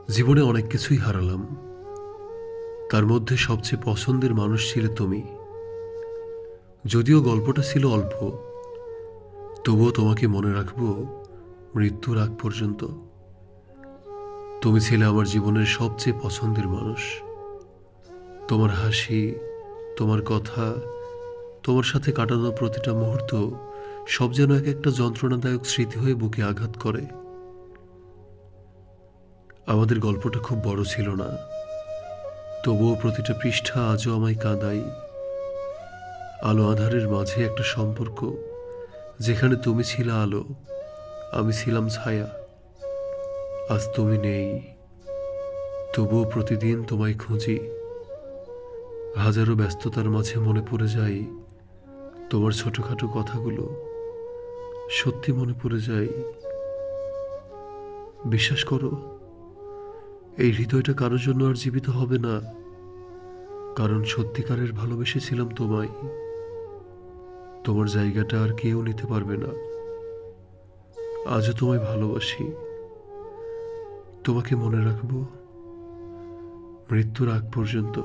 জীবনে অনেক কিছুই হারালাম, তার মধ্যে সবচেয়ে পছন্দের মানুষ ছিলে তুমি। যদিও গল্পটা ছিল অল্প, তবুও তোমাকে মনে রাখবো মৃত্যুর আগ পর্যন্ত। তুমি ছিলে আমার জীবনের সবচেয়ে পছন্দের মানুষ। তোমার হাসি, তোমার কথা, তোমার সাথে কাটানো প্রতিটা মুহূর্ত সব যেন এক একটা যন্ত্রণাদায়ক স্মৃতি হয়ে বুকে আঘাত করে। আমাদের গল্পটা খুব বড় ছিল না, তবুও প্রতিটা পৃষ্ঠা আজও আমায় কাঁদায়। আলো আঁধারের মাঝে একটা সম্পর্ক, যেখানে তুমি ছিলে আলো, আমি ছিলাম ছায়া। আজ তুমি নেই, তবুও প্রতিদিন তোমায় খুঁজি। হাজারো ব্যস্ততার মাঝে মনে পড়ে যায় তোমার ছোটখাটো কথাগুলো। সত্যি মনে পড়ে যায়। বিশ্বাস করো, এই হৃদয়টা কারোর জন্য আর জীবিত হবে না, কারণ সত্যিকারের ভালোবেসেছিলাম তোমায়। তোমার জায়গাটা আর কেউ নিতে পারবে না। আজও তোমায় ভালোবাসি, তোমাকে মনে রাখবো মৃত্যুর আগ পর্যন্ত।